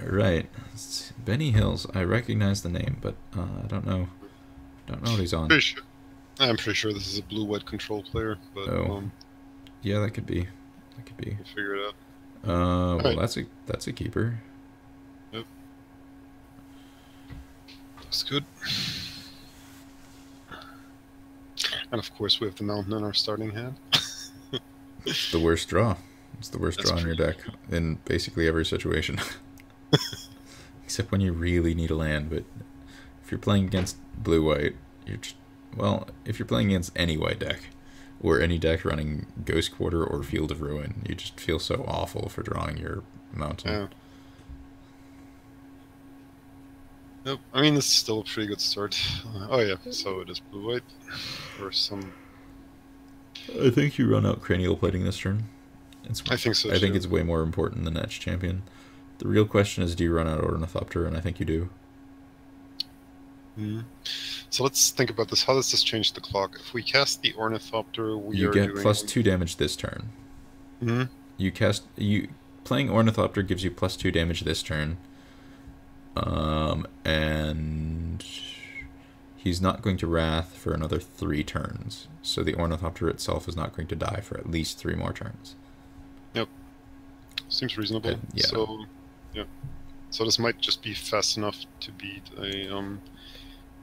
Right. It's Benny Hills. I recognize the name, but I don't know. Don't know what he's on. Pretty sure. I'm pretty sure this is a blue-white control player, but Oh, yeah, that could be. That could be. we'll figure it out. All Well, right. that's a keeper. Yep. That's good. And of course, we have the mountain in our starting hand. It's the worst draw. It's the worst That's draw in your pretty deck true. in basically every situation, except when you really need a land. But if you're playing against blue white, you're just, well, if you're playing against any white deck or any deck running Ghost Quarter or Field of Ruin, you just feel so awful for drawing your mountain. Yeah. Yep. I mean, this is still a pretty good start. Oh yeah. So it is blue-white or some. I think you run out cranial plating this turn. It's I think so I think too. it's way more important than Etch Champion. The real question is, do you run out Ornithopter? And I think you do. Mm. So let's think about this. How does this change the clock? If we cast the Ornithopter, we You are get doing. +2 damage this turn. Mm. You playing Ornithopter gives you +2 damage this turn. And he's not going to Wrath for another 3 turns. So the Ornithopter itself is not going to die for at least 3 more turns. Yep. Seems reasonable. Yeah. So, yeah. So this might just be fast enough to beat a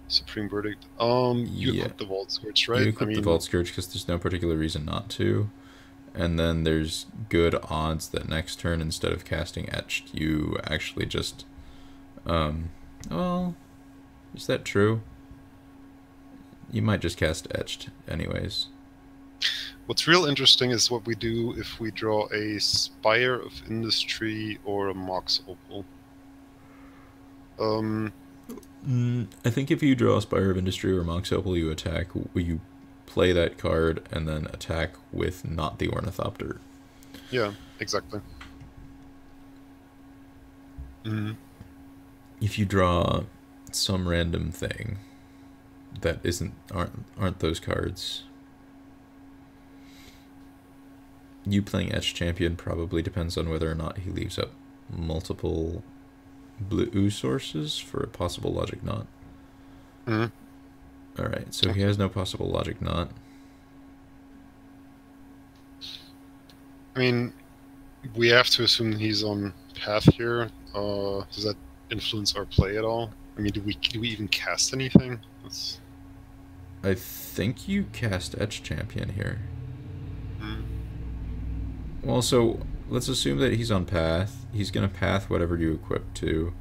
Supreme Verdict. You Yeah. equip the Vault Scourge, You right? I equip the mean, Vault Scourge because there's no particular reason not to. And then there's good odds that next turn, instead of casting Etched, you actually just... well, is that true? You might just cast Etched anyways. what's real interesting is what we do if we draw a Spire of Industry or a Mox Opal. I think if you draw Spire of Industry or Mox Opal, you attack. You play that card and then attack with not the Ornithopter. Yeah, exactly. Mm. If you draw some random thing that aren't those cards, you playing Etch Champion probably depends on whether or not he leaves up multiple blue sources for a possible Logic Knot. Mm. Alright, so he has no possible Logic Knot. I mean, we have to assume he's on path here. Does that influence our play at all? I mean, do we even cast anything? That's... I think you cast Etch Champion here. Mm. Well, so let's assume that he's on path. He's going to path whatever you equip to.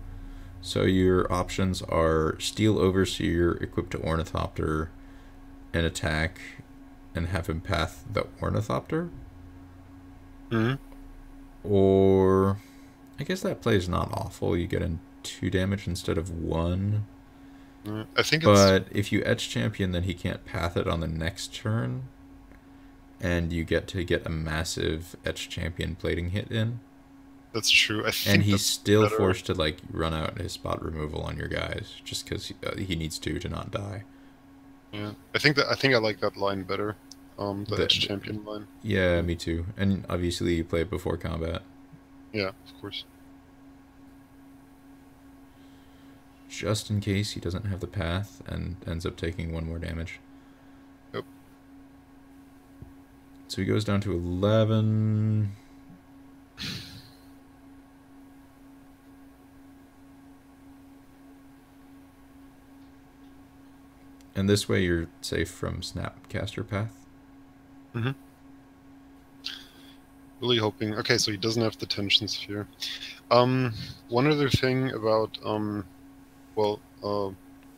So your options are Steel Overseer, equipped to Ornithopter, and attack, and have him path the Ornithopter. Mm. Or, I guess that play is not awful. You get in 2 damage instead of 1. I think it's... But if you Etch Champion, then he can't path it on the next turn. And you get to get a massive Etch Champion plating hit in. That's true. I And think he's that's still better. forced to like run out his spot removal on your guys just because he needs to not die. Yeah, I think I like that line better. The Edge Champion line. Yeah, me too. And obviously you play it before combat. Yeah, of course. Just in case he doesn't have the path and ends up taking 1 more damage. Yep. So he goes down to 11. And this way you're safe from Snapcaster Path. Mm-hmm. Really hoping. Okay, so he doesn't have the Tension Sphere. One other thing about the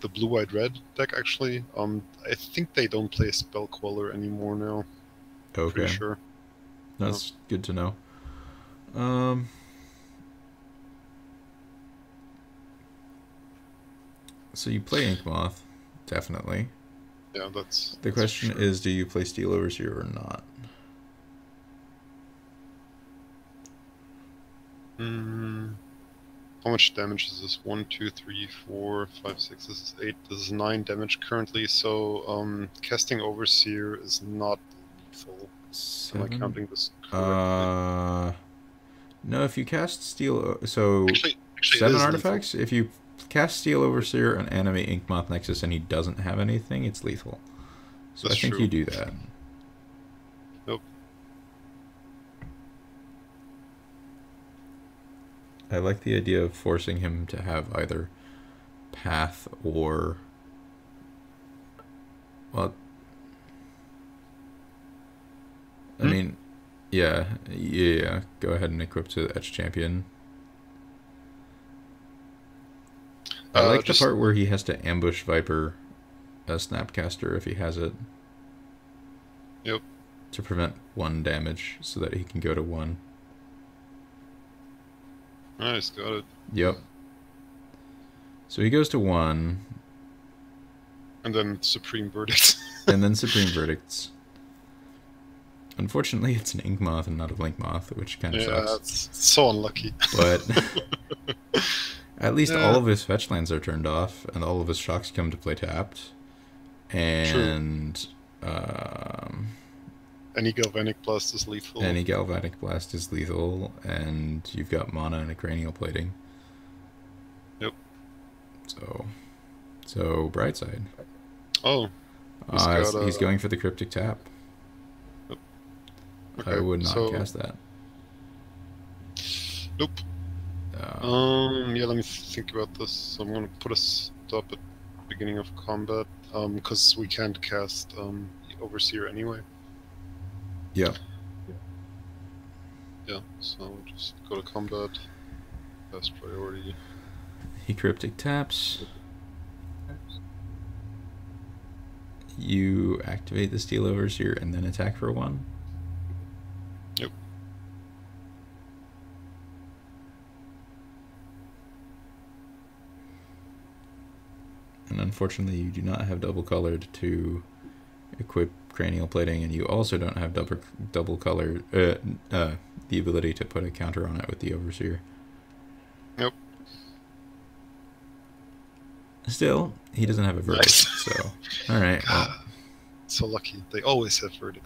blue-white-red deck actually. I think they don't play Spell Queller anymore now. Okay. Pretty sure. That's good to know. So you play Ink Moth, definitely. Yeah, that's... The question is, do you play Steel Overseer or not? How much damage is this? 1, 2, 3, 4, 5, 6. This is 8. This is 9 damage currently. So casting Overseer is not lethal. 7? Am I counting this correctly? No, if you cast Steel... So... Actually, it 7 is lethal. artifacts. If you cast Steel Overseer on enemy Inkmoth Nexus and he doesn't have anything, it's lethal. So That's I think true. you do that. Nope. I like the idea of forcing him to have either Path or... Well... I mean... Yeah. Go ahead and equip to Etch Champion. I like the part where he has to ambush Viper a Snapcaster if he has it. Yep. To prevent 1 damage so that he can go to 1. Nice, got it. Yep. So he goes to 1. And then Supreme Verdict. And then Supreme Verdicts. Unfortunately, it's an Inkmoth and not a Blinkmoth, which kind of sucks. Yeah, that's so unlucky. But at least all of his fetch lands are turned off, and all of his shocks come to play tapped. And any Galvanic Blast is lethal. Any Galvanic Blast is lethal, and you've got mana and a Cranial Plating. Yep. So Brightside. Oh. He's going for the Cryptic Tap. Yep. Okay, I would not cast that. Nope. Yeah, let me think about this. I'm gonna put a stop at the beginning of combat, because we can't cast Overseer anyway. Yeah. Yeah, so we'll just go to combat. Best priority. He Cryptic Taps. You activate the Steel Overseer and then attack for 1. Yep. And unfortunately, you do not have double colored to equip Cranial Plating, and you also don't have double colored the ability to put a counter on it with the Overseer. Yep. Still, he doesn't have a verdict, so... Alright, well... So lucky. They always have verdict.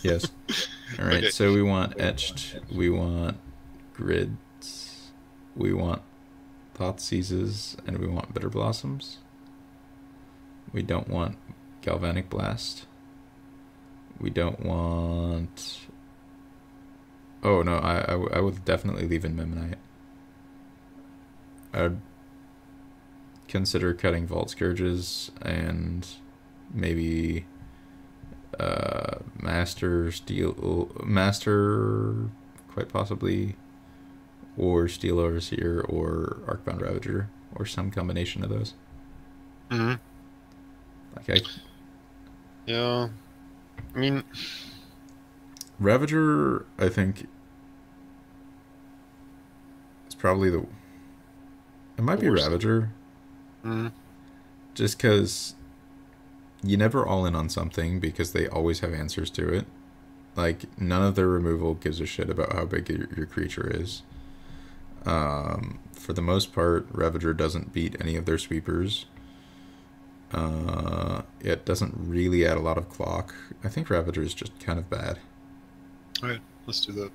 Yes. Alright, okay. So we want Etched, we want Grids, we want Thoughtseizes, and we want Bitter Blossoms. We don't want Galvanic Blast. We don't want... Oh, no, I would definitely leave in Memnite. I'd consider cutting Vault Scourges and maybe Master, quite possibly, or Steel Overseer or Arcbound Ravager, or some combination of those. Okay. Yeah. I mean... Ravager, I think, is probably the... It might be Ravager. Just because you never all in on something because they always have answers to it. Like, none of their removal gives a shit about how big your creature is. For the most part, Ravager doesn't beat any of their sweepers. It doesn't really add a lot of clock. I think Ravager is just kind of bad. Alright, let's do that.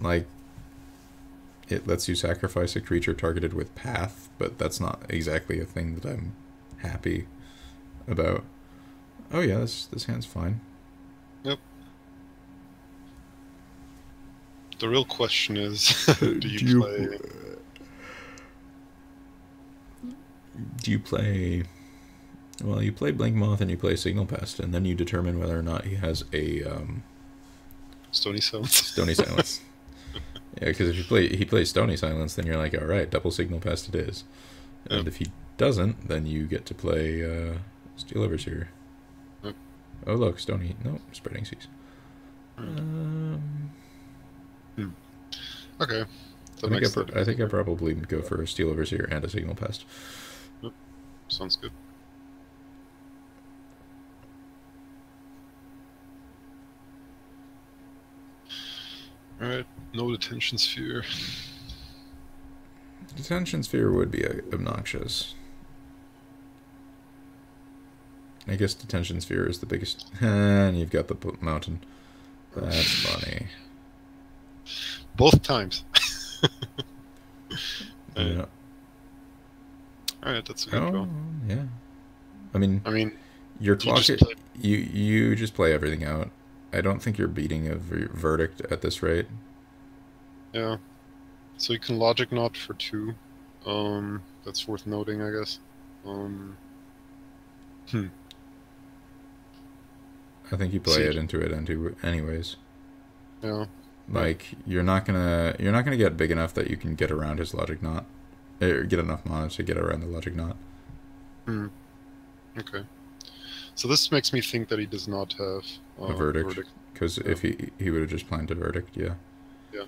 Like, it lets you sacrifice a creature targeted with Path, but that's not exactly a thing that I'm happy about. Oh yeah, this hand's fine. Yep. The real question is, do you play... Well, you play Blinkmoth and you play Signal Pest, and then you determine whether or not he has a... Stony Silence. Stony Silence. Yeah, because if he plays Stony Silence, then you're like, alright, double Signal Pest it is. And Yep. if he doesn't, then you get to play Steel Overseer. Yep. Oh look, Stony... No, Spreading Seas. Okay. I think I probably would go for a Steel Overseer and a Signal Pest. Yep. Sounds good. Alright, no Detention Sphere. Detention Sphere would be obnoxious. I guess Detention Sphere is the biggest... And you've got the mountain. That's funny. Both times. Yeah. Alright, that's a good draw. Oh, yeah. I mean, I mean, your you clock, just play. you just play everything out. I don't think you're beating a verdict at this rate. Yeah. So you can logic knot for 2. That's worth noting, I guess. Hmm. I think you play it into anyways. Yeah. Like you're not gonna get big enough that you can get around his logic knot, or get enough mana to get around the logic knot. Hmm. Okay. So this makes me think that he does not have A verdict, because if he would have just planned a verdict, yeah. Yeah.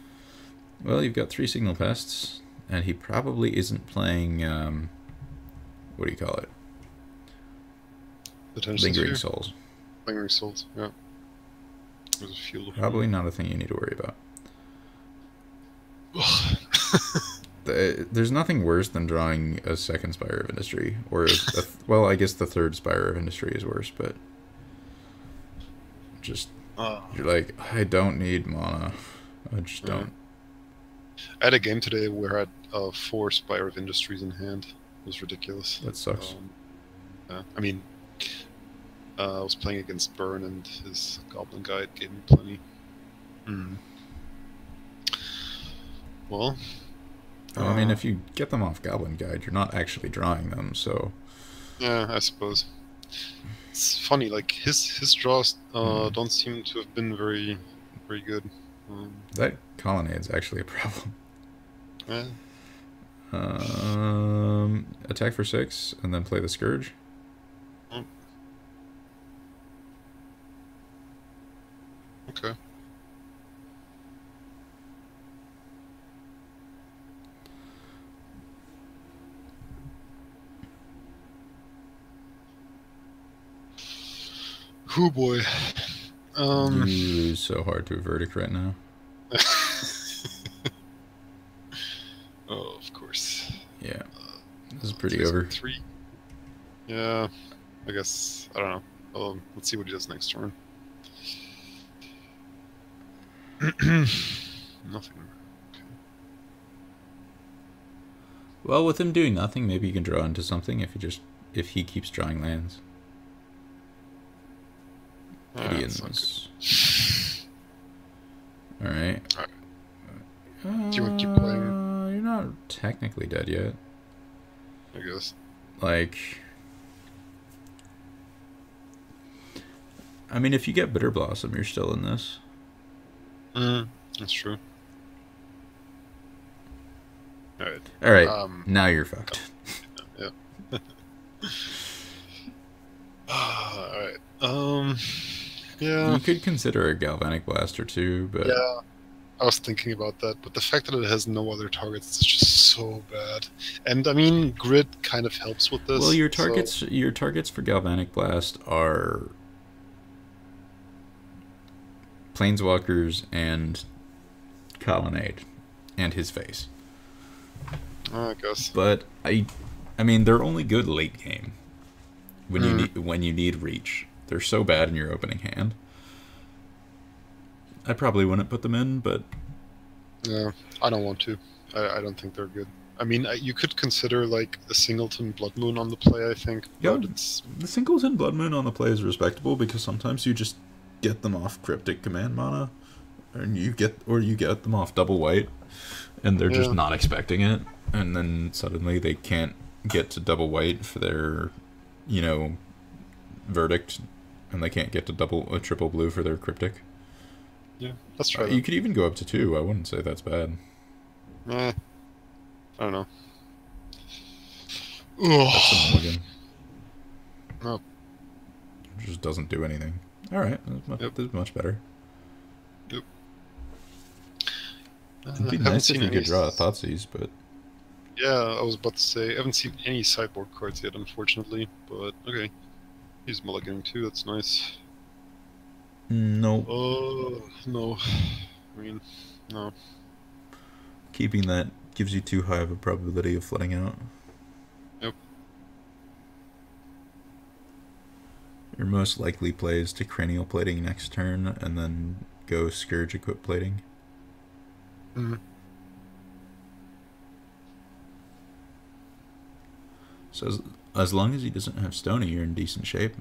Well, you've got 3 signal pests, and he probably isn't playing. What do you call it? Lingering Souls. Lingering Souls. Yeah. There's a few. Probably not a thing you need to worry about. There's nothing worse than drawing a second Spire of Industry, or well, I guess the third Spire of Industry is worse, but just you're like, I don't need mana, I just don't. I had a game today where I had 4 Spire of Industries in hand. It was ridiculous. That sucks. Yeah, I mean, I was playing against Burn, and his Goblin Guide gave me plenty. Well, I mean, if you get them off Goblin Guide, you're not actually drawing them, so. Yeah, I suppose. It's funny, like his draws don't seem to have been very good. That Colonnade's actually a problem. Yeah. Attack for 6 and then play the Scourge. Okay. Oh boy. You lose so hard to a verdict right now. Oh, of course. Yeah. This is pretty over. 3. Yeah. I guess, I don't know. Let's see what he does next turn. Nothing. Okay. Well, with him doing nothing, maybe you can draw into something if he keeps drawing lands. Gideon's. Alright. Do you want to keep playing? You're not technically dead yet. I guess. Like, I mean, if you get Bitter Blossom, you're still in this. That's true. Alright. Alright, now you're fucked. Yeah. Alright. Yeah. You could consider a Galvanic Blast or 2, but... Yeah, I was thinking about that, but the fact that it has no other targets is just so bad. And, I mean, Grid kind of helps with this. Well, your targets for Galvanic Blast are Planeswalkers and Colonnade and his face. I guess. But I mean, they're only good late game when you need reach. They're so bad in your opening hand. I probably wouldn't put them in, but yeah, I don't want to. I don't think they're good. I mean, you could consider like a Singleton Blood Moon on the play. I think. Yeah, the Singleton Blood Moon on the play is respectable because sometimes you just get them off Cryptic Command mana, and you get them off double white, and they're just not expecting it, and then suddenly they can't get to double white for their, verdict, and they can't get to triple blue for their Cryptic. Yeah, let's try. You could even go up to 2. I wouldn't say that's bad. I don't know. That's a mulligan. Nope. It just doesn't do anything. Alright, this is much better. Yep. It'd be nice if you could draw a Thoughtseize, but... Yeah, I was about to say, I haven't seen any sideboard cards yet, unfortunately, but okay. He's mulliganing too, that's nice. No. No. I mean, no. Keeping that gives you too high of a probability of flooding out. Yep. Your most likely play is to Cranial Plating next turn, and then go Scourge Equip Plating. Mm. So as long as he doesn't have Stony, you're in decent shape.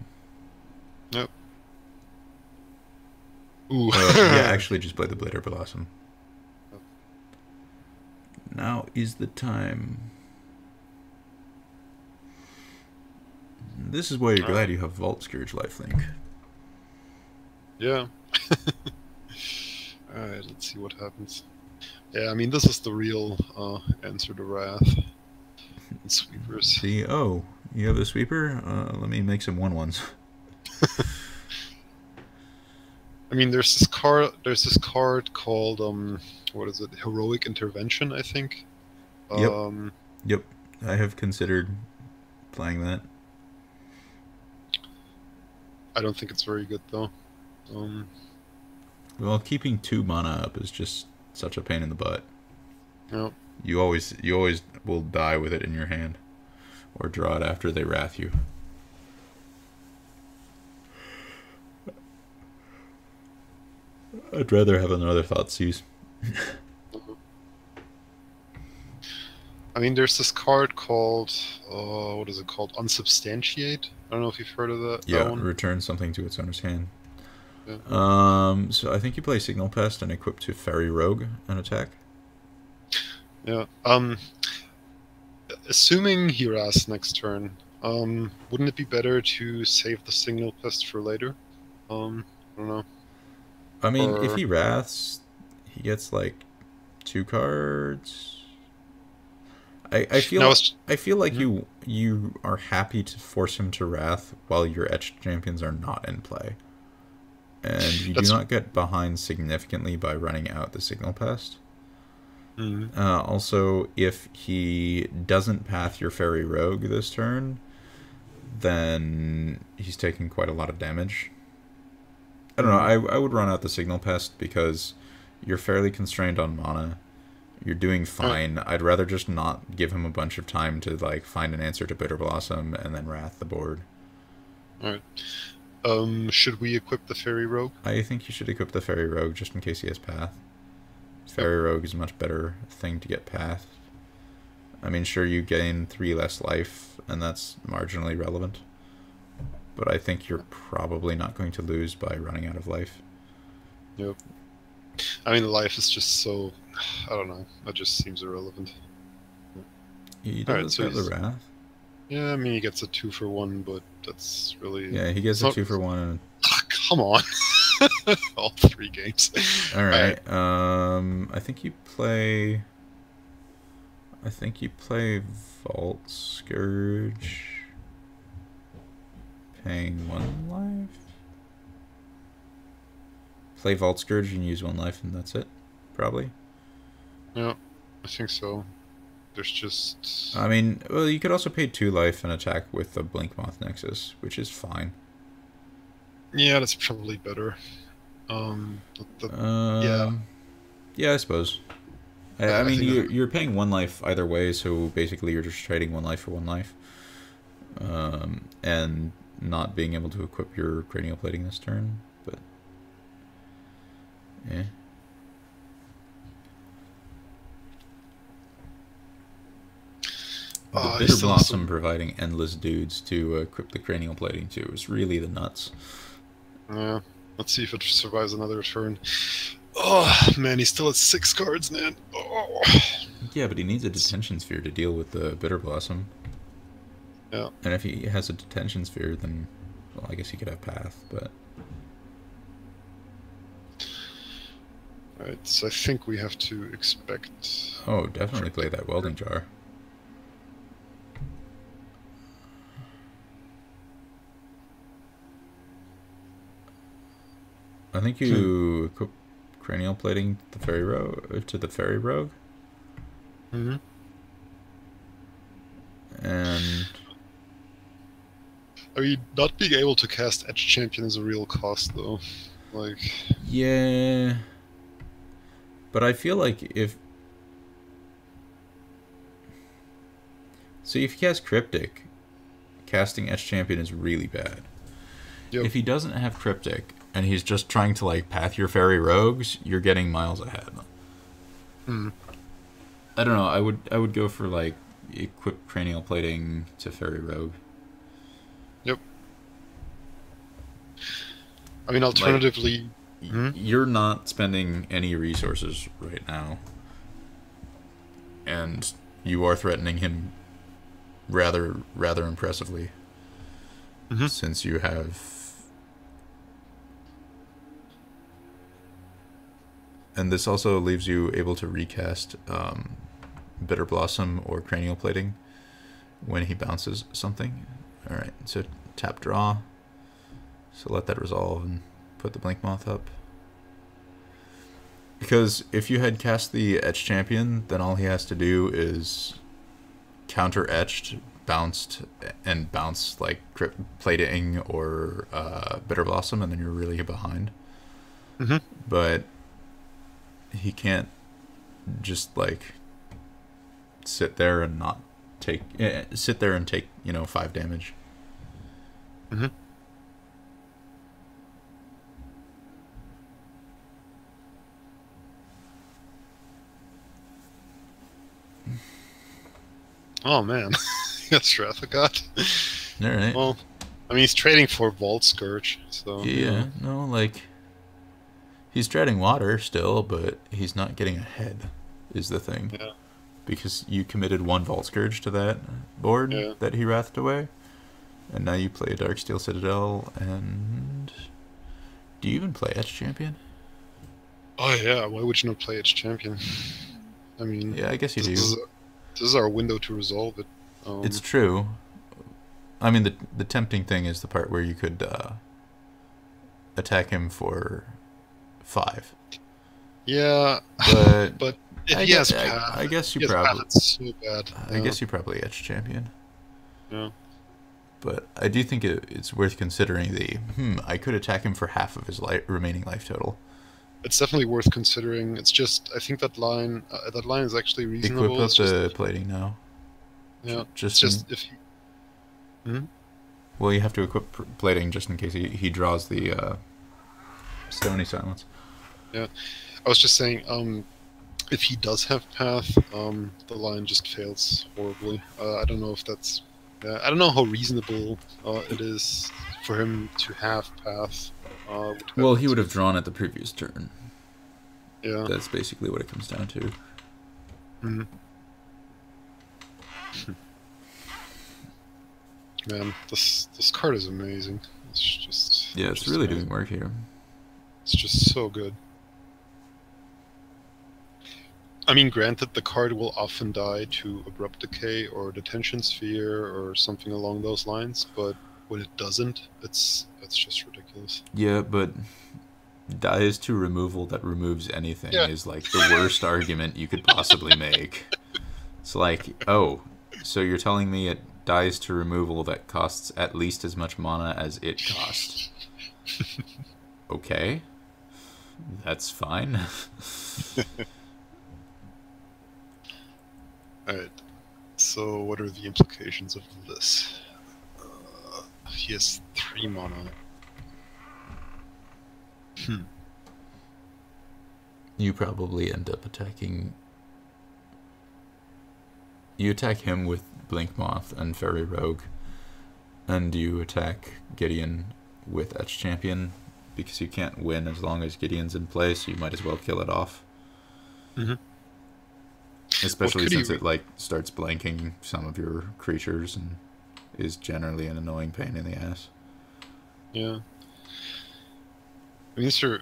Yep. Ooh. Yeah, actually, just play the Blitter Blossom. Now is the time. This is why you're glad you have Vault Scourge lifelink. Yeah. Alright, let's see what happens. Yeah, I mean, this is the real answer to Wrath. And sweepers. See, oh, you have a sweeper? Let me make some 1/1s. I mean, there's this card. There's this card called what is it? Heroic Intervention, I think. Yep. Yep. I have considered playing that. I don't think it's very good though. Well, keeping 2 mana up is just such a pain in the butt. Yep. You always will die with it in your hand, or draw it after they wrath you. I'd rather have another Thoughtseize. I mean, there's this card called what is it called? Unsubstantiate. I don't know if you've heard of that. Yeah, that one. return something to its owner's hand. Yeah. So I think you play Signal Pest and equip to Fairy Rogue and attack. Yeah. Assuming he wraths next turn, wouldn't it be better to save the Signal Pest for later? I don't know. I mean, if he wraths, he gets like 2 cards. I feel like you are happy to force him to wrath while your etched champions are not in play, and you do not get behind significantly by running out the Signal Pest. Mm-hmm. Also, if he doesn't path your Fairy Rogue this turn, then he's taking quite a lot of damage. I don't know. I would run out the Signal Pest because you're fairly constrained on mana. You're doing fine. I'd rather just not give him a bunch of time to like find an answer to Bitter Blossom and then wrath the board. Alright. Should we equip the Fairy Rogue? I think you should equip the Fairy Rogue just in case he has path. Fairy Rogue is a much better thing to get path. I mean, sure, you gain 3 less life, and that's marginally relevant. But I think you're probably not going to lose by running out of life. Yep. I mean, life is just so... I don't know. That just seems irrelevant. He does have the Wrath. Yeah, I mean, he gets a 2-for-1, but that's really... Yeah, he gets a 2-for-1. And... Come on. All 3 games. Alright. I think you play... Vault Scourge. Paying 1 life? Play Vault Scourge and use 1 life and that's it, probably. Yeah, I think so. There's just... I mean, well, you could also pay 2 life and attack with the Blinkmoth Nexus, which is fine. Yeah, that's probably better. Yeah, I suppose. I mean, you're paying 1 life either way, so basically you're just trading 1 life for 1 life. And not being able to equip your Cranial Plating this turn, but... yeah. The Bitter Blossom providing endless dudes to equip the Cranial Plating to is really the nuts. Yeah, let's see if it survives another turn. Oh, man, he's still at 6 cards, man. Oh. Yeah, but he needs a Detention Sphere to deal with the Bitter Blossom. Yeah. And if he has a Detention Sphere, then, well, I guess he could have Path, but... Alright, so I think we have to expect... Oh, definitely play that Welding Jar. I think you equip Cranial Plating to the Fairy Rogue. Mm-hmm. And... I mean, not being able to cast Edge Champion is a real cost, though. Like... Yeah... But I feel like if... See, if he has Cryptic, casting Etch Champion is really bad. Yep. If he doesn't have Cryptic, and he's just trying to, like, path your Fairy Rogues, you're getting miles ahead. Hmm. I don't know. I would go for like equip cranial plating to Fairy Rogue. Yep. I mean, Like alternatively, hmm? you're not spending any resources right now, and you are threatening him rather impressively Hmm. since you have. And this also leaves you able to recast Bitter Blossom or Cranial Plating when he bounces something. Alright, so tap draw. So let that resolve and put the Blink Moth up. Because if you had cast the Etch Champion, then all he has to do is counter Etched, bounced, and bounce like Crypt Plating or Bitter Blossom, and then you're really behind. Hmm. But he can't just like sit there and not take sit there and take 5 damage. Hmm. Oh man, that's Wrath of God. All right. Well, I mean, he's trading for Vault Scourge, so Yeah, no, like he's treading water still, but he's not getting ahead. Is the thing yeah, because you committed 1 Vault Scourge to that board yeah. that he wrathed away, and now you play a Darksteel Citadel. And do you even play Etch Champion? Oh yeah, why would you not play its champion? I mean, Yeah, I guess you this do. is this is our window to resolve it. It's true. I mean, the tempting thing is the part where you could attack him for 5. Yeah, But but if I he has guess path, I guess if you he has path, probably it's so bad. I guess you probably Etch Champion. Yeah. But I do think it's worth considering the I could attack him for half of his remaining life total. It's definitely worth considering. It's just I think that line is actually Equip reasonable. up It's just the plating now. yeah, it's Just in, just if he, hmm? well, you have to equip plating just in case he draws the Stony Silence. Yeah. I was just saying if he does have path, the line just fails horribly. I don't know if that's I don't know how reasonable it is for him to have path. Well, he would have drawn at the previous turn. Yeah. That's basically what it comes down to. Mhm. Man, this card is amazing. It's just Yeah, it's just really amazing. doing work here. It's just so good. I mean, granted, the card will often die to Abrupt Decay or Detention Sphere or something along those lines, but when it doesn't, it's just ridiculous. Yeah, but dies to removal that removes anything Yeah. is like the worst argument you could possibly make. It's like, oh, so you're telling me it dies to removal that costs at least as much mana as it cost. Okay. That's fine. Alright, so what are the implications of this? He has 3 mana. You probably end up attacking. You attack him with Blink Moth and Fairy Rogue, and you attack Gideon with Etch Champion because you can't win as long as Gideon's in play, so you might as well kill it off. Mm-hmm. Especially since it like starts blanking some of your creatures and is generally an annoying pain in the ass. Yeah. I mean, is there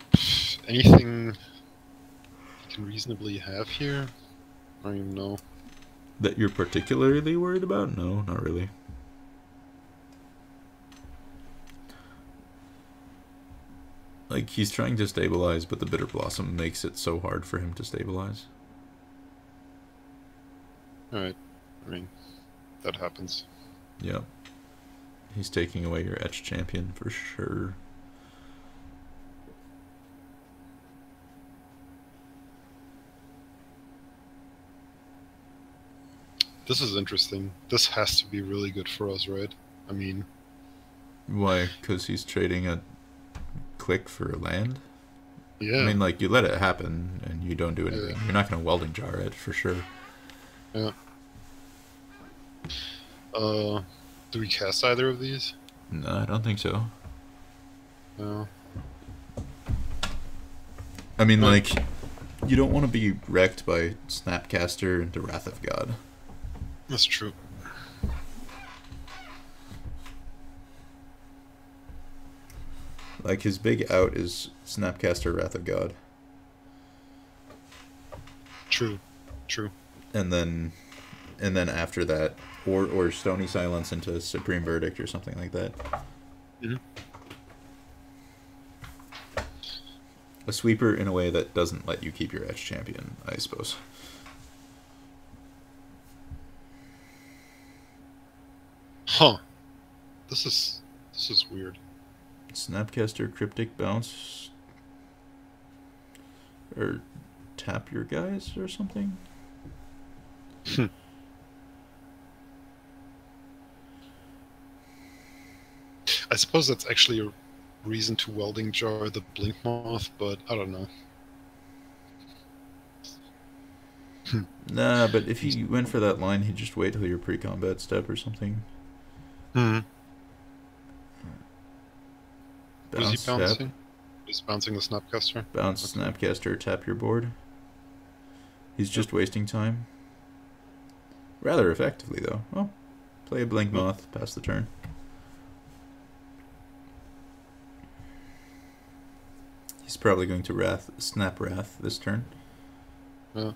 anything you can reasonably have here? I don't even know. That you're particularly worried about? No, not really. Like, he's trying to stabilize, but the Bitter Blossom makes it so hard for him to stabilize. Alright. I mean, that happens. Yep. He's taking away your Etch Champion for sure. This is interesting. This has to be really good for us, right? I mean... Why? Because he's trading a click for a land? I Yeah. mean, like, you let it happen and you don't do Yeah. anything. You're not going to welding jar it, for sure. Yeah. Do we cast either of these? No, I don't think so. No. I mean, Right. like, you don't want to be wrecked by Snapcaster into Wrath of God. That's true. Like, his big out is Snapcaster, Wrath of God. True. True. And then after that, or Stony Silence into Supreme Verdict or something like that. Hmm. A sweeper in a way that doesn't let you keep your edge champion, I suppose. Huh. This is weird. Snapcaster, Cryptic Bounce, or tap your guys or something? I suppose that's actually a reason to welding jar the blink moth, but I don't know. Nah, but if he went for that line, he'd just wait till your pre-combat step or something. Hmm. What is he Bounce, tap. bouncing? He's bouncing the Snapcaster? Bounce, Okay. Snapcaster, tap your board. He's just wasting time. Rather effectively, though. Well, play a Blink Moth, pass the turn. He's probably going to snap Wrath this turn. I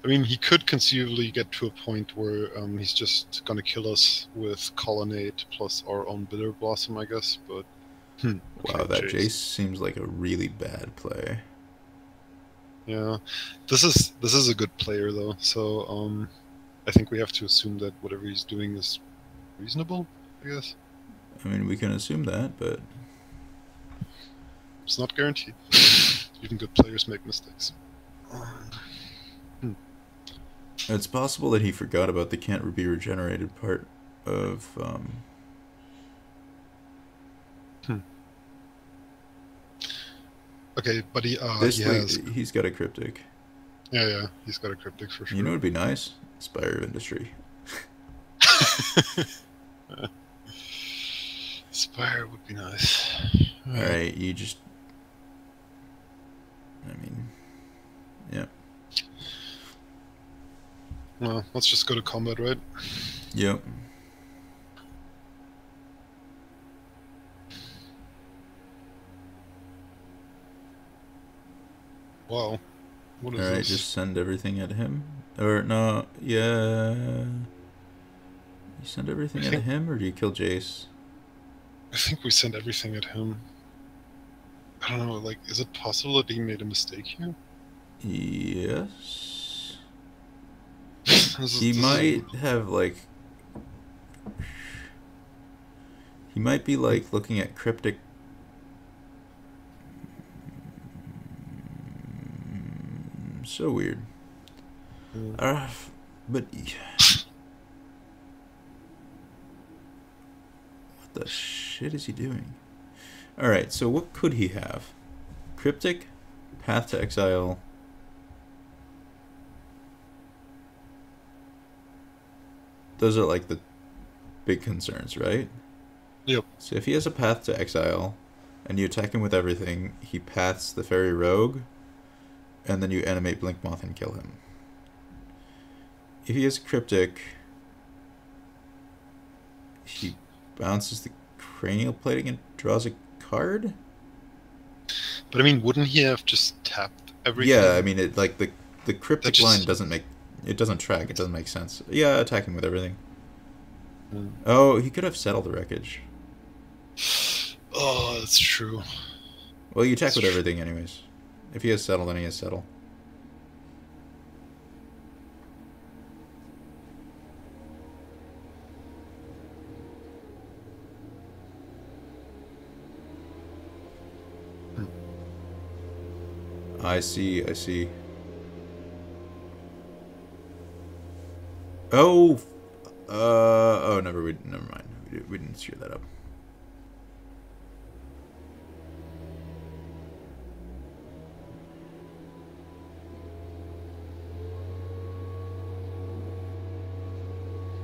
mean, he could conceivably get to a point where he's just gonna kill us with Colonnade plus our own Bitter Blossom, I guess, but... Wow, that Jace seems like a really bad play. Yeah. This is a good player, though, so I think we have to assume that whatever he's doing is reasonable, I guess. I mean, we can assume that, but... It's not guaranteed. Even good players make mistakes. It's possible that he forgot about the can't be regenerated part of... Okay, but he's got a Cryptic. Yeah, he's got a Cryptic for sure. You know what would be nice? Spire of Industry. Spire would be nice. Alright, you just... I mean... Yeah. Well, let's just go to combat, right? Yep. Wow. What is Alright, this? just send everything at him. Or, no, yeah... You send everything at him, or do you kill Jace? I think we send everything at him. I don't know, like, is it possible that he made a mistake here? Yes. He might have, like... He might be, like, looking at Cryptic... So weird. But... What the shit is he doing? Alright, so what could he have? Cryptic, Path to Exile... Those are, like, the big concerns, right? Yep. So if he has a Path to Exile, and you attack him with everything, he paths the Fairy Rogue, and then you animate Blink Moth and kill him. If he has Cryptic, he bounces the Cranial Plating and draws a card? But I mean, wouldn't he have just tapped everything? Yeah, I mean, it like the Cryptic line doesn't make... It doesn't track, it doesn't make sense. Yeah, attack him with everything. Oh, he could have settled the Wreckage. Oh, that's true. Well, you attack with everything anyways. If he has settle, then he has settle. I see, I see. Oh! Never mind. We didn't screw that up.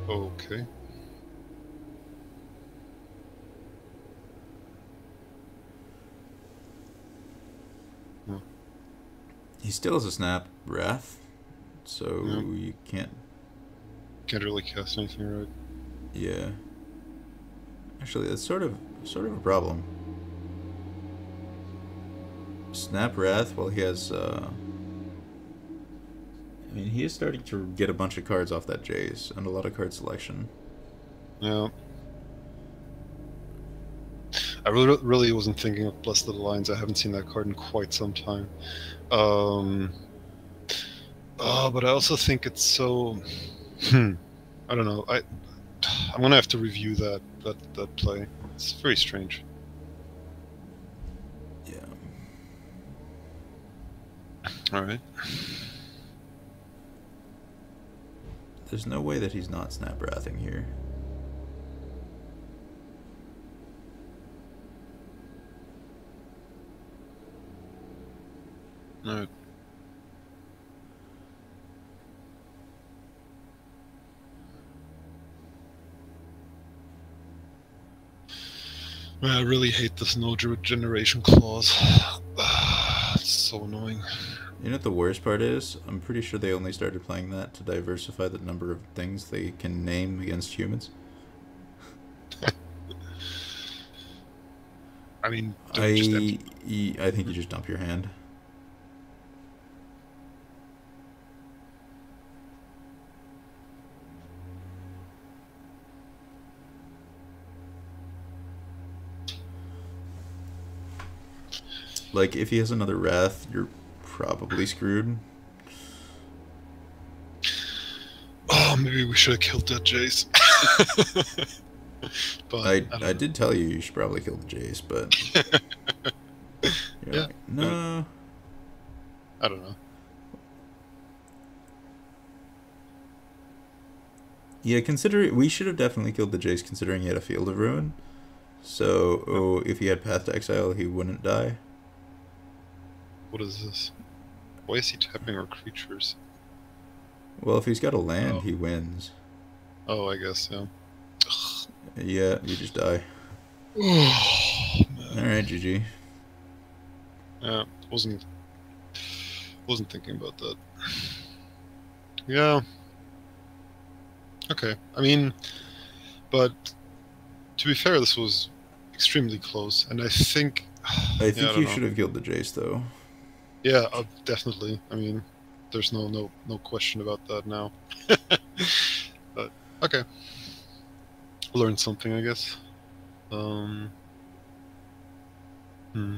Okay. Hmm. He still has a snap wrath, so Yeah. you can't. Can't really cast anything, right? Yeah, actually, that's sort of a problem. Snap wrath. Well, he has. I mean, he is starting to get a bunch of cards off that Jace and a lot of card selection. Yeah. I really wasn't thinking of Blessed Alliance. I haven't seen that card in quite some time. But I also think it's so. I don't know. I'm gonna have to review that play. It's very strange. Yeah. All right. There's no way that he's not snap wrathing here. All right. I really hate this no generation clause. It's so annoying. You know what the worst part is? I'm pretty sure they only started playing that to diversify the number of things they can name against humans. I mean, I just empty. I think you just dump your hand. Like, if he has another wrath, you're probably screwed. Oh, maybe we should have killed that Jace. But I did tell you you should probably kill the Jace, but you're yeah, like, no. I don't know. Yeah, consider we should have definitely killed the Jace considering he had a Field of Ruin. So, if he had Path to Exile, he wouldn't die. What is this? Why is he tapping our creatures? Well, if he's got a land, Oh, he wins. oh, I guess yeah. Yeah, you just die. Oh man. Alright, GG. Yeah, wasn't thinking about that. Yeah. Okay. I mean, but to be fair, this was extremely close, and I think. I Yeah, I think don't you know. should have killed the Jace, though. Yeah, definitely. I mean, there's no question about that now. But okay, learned something, I guess. Um. Hmm.